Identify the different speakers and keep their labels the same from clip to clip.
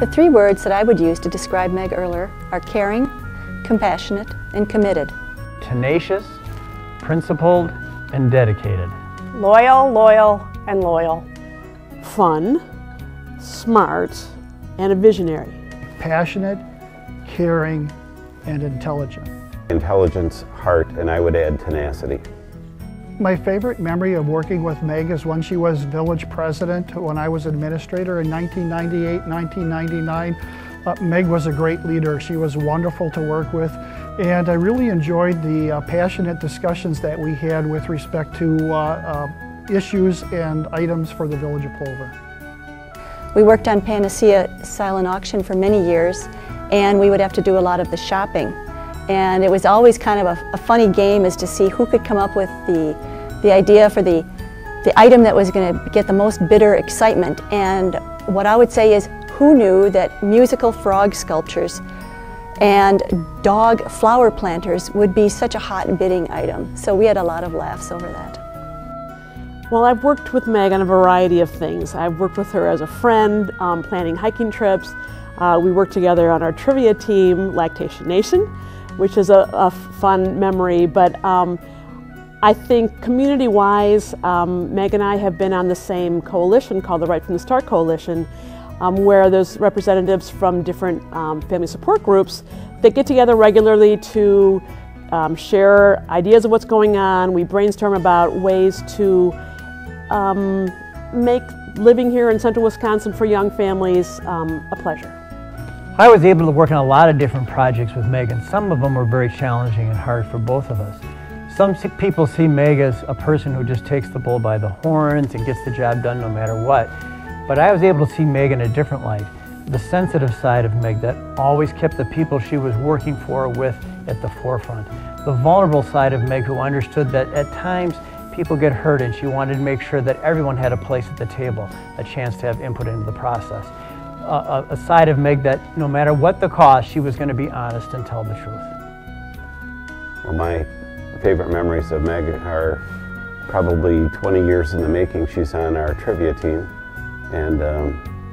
Speaker 1: The three words that I would use to describe Meg Erler are caring, compassionate, and committed.
Speaker 2: Tenacious, principled, and dedicated.
Speaker 3: Loyal, loyal, and loyal.
Speaker 4: Fun, smart, and a visionary.
Speaker 5: Passionate, caring, and intelligent.
Speaker 6: Intelligence, heart, and I would add tenacity.
Speaker 5: My favorite memory of working with Meg is when she was village president when I was administrator in 1998, 1999. Meg was a great leader. She was wonderful to work with, and I really enjoyed the passionate discussions that we had with respect to issues and items for the Village of Plover.
Speaker 1: We worked on Panacea silent auction for many years, and we would have to do a lot of the shopping. And it was always kind of a funny game as to see who could come up with the idea for the item that was going to get the most bidder excitement. And what I would say is, who knew that musical frog sculptures and dog flower planters would be such a hot bidding item? So we had a lot of laughs over that.
Speaker 4: Well, I've worked with Meg on a variety of things. I've worked with her as a friend, planning hiking trips. We worked together on our trivia team, Lactation Nation, which is a fun memory. But I think community-wise, Meg and I have been on the same coalition called the Right from the Start Coalition, where there's representatives from different family support groups that get together regularly to share ideas of what's going on. We brainstorm about ways to make living here in central Wisconsin for young families a pleasure.
Speaker 2: I was able to work on a lot of different projects with Meg, and some of them were very challenging and hard for both of us. Some people see Meg as a person who just takes the bull by the horns and gets the job done no matter what. But I was able to see Meg in a different light. The sensitive side of Meg that always kept the people she was working for with at the forefront. The vulnerable side of Meg who understood that at times people get hurt, and she wanted to make sure that everyone had a place at the table, a chance to have input into the process. A side of Meg that no matter what the cost, she was going to be honest and tell the truth.
Speaker 6: Well, my favorite memories of Meg are probably 20 years in the making. She's on our trivia team, and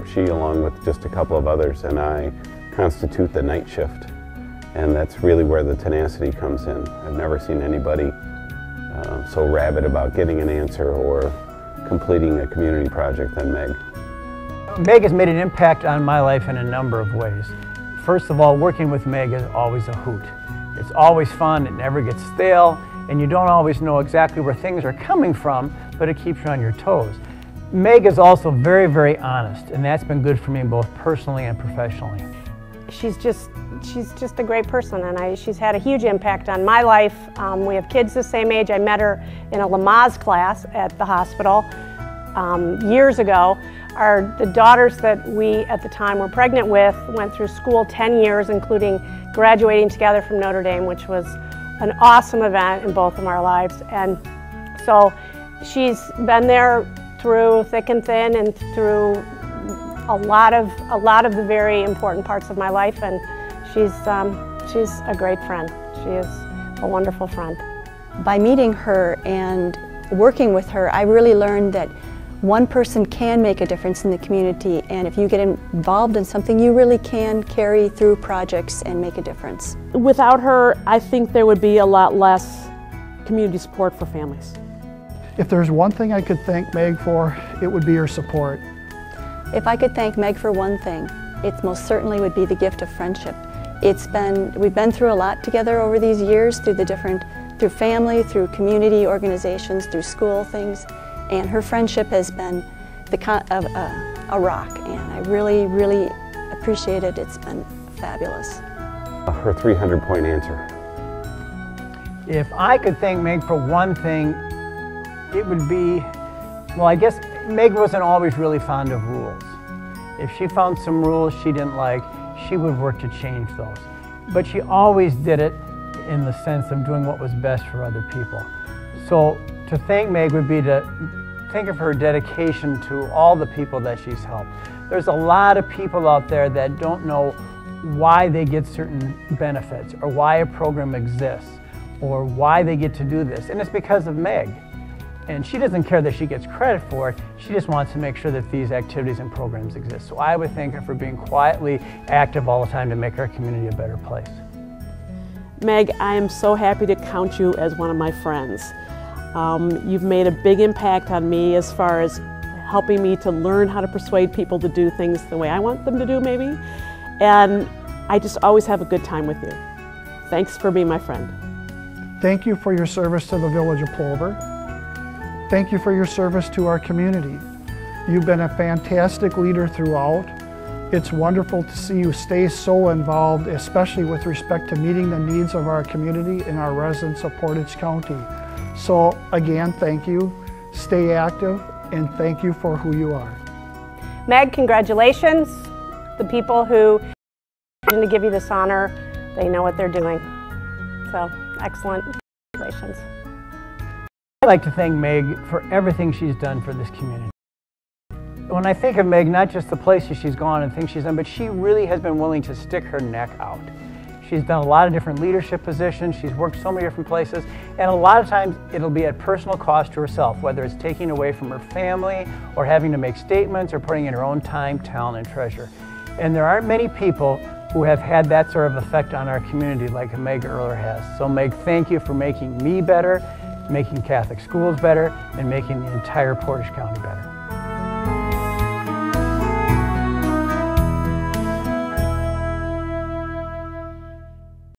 Speaker 6: she, along with just a couple of others, and I constitute the night shift. And that's really where the tenacity comes in. I've never seen anybody so rabid about getting an answer or completing a community project than Meg.
Speaker 2: Meg has made an impact on my life in a number of ways. First of all, working with Meg is always a hoot. It's always fun, it never gets stale, and you don't always know exactly where things are coming from, but it keeps you on your toes. Meg is also very, very honest, and that's been good for me both personally and professionally.
Speaker 3: She's just a great person, and she's had a huge impact on my life. We have kids the same age. I met her in a Lamaze class at the hospital years ago. The daughters that we at the time were pregnant with went through school 10 years, including graduating together from Notre Dame, which was an awesome event in both of our lives. And so she's been there through thick and thin and through a lot of the very important parts of my life, and she's a great friend. She is a wonderful friend.
Speaker 1: By meeting her and working with her, I really learned that one person can make a difference in the community, and if you get involved in something, you really can carry through projects and make a difference.
Speaker 4: Without her, I think there would be a lot less community support for families.
Speaker 5: If there's one thing I could thank Meg for, it would be her support.
Speaker 1: If I could thank Meg for one thing, it most certainly would be the gift of friendship. We've been through a lot together over these years, through family, through community organizations, through school things, and her friendship has been a rock, and I really, really appreciate it. It's been fabulous.
Speaker 6: Her 300-point answer.
Speaker 2: If I could thank Meg for one thing, it would be, well, I guess Meg wasn't always really fond of rules. If she found some rules she didn't like, she would work to change those. But she always did it in the sense of doing what was best for other people. So to thank Meg would be to think of her dedication to all the people that she's helped. There's a lot of people out there that don't know why they get certain benefits or why a program exists or why they get to do this, and it's because of Meg. And she doesn't care that she gets credit for it, she just wants to make sure that these activities and programs exist. So I would thank her for being quietly active all the time to make our community a better place.
Speaker 4: Meg, I am so happy to count you as one of my friends. You've made a big impact on me as far as helping me to learn how to persuade people to do things the way I want them to do, maybe. And I just always have a good time with you. Thanks for being my friend.
Speaker 5: Thank you for your service to the Village of Plover. Thank you for your service to our community. You've been a fantastic leader throughout. It's wonderful to see you stay so involved, especially with respect to meeting the needs of our community and our residents of Portage County. So again, thank you, stay active, and thank you for who you are.
Speaker 3: Meg, congratulations. The people who are going to give you this honor, they know what they're doing. So, excellent. Congratulations.
Speaker 2: I'd like to thank Meg for everything she's done for this community. When I think of Meg, not just the places she's gone and things she's done, but she really has been willing to stick her neck out. She's done a lot of different leadership positions, she's worked so many different places, and a lot of times it'll be at personal cost to herself, whether it's taking away from her family or having to make statements or putting in her own time, talent, and treasure. And there aren't many people who have had that sort of effect on our community like Meg Erler has. So Meg, thank you for making me better, making Catholic schools better, and making the entire Portage County better.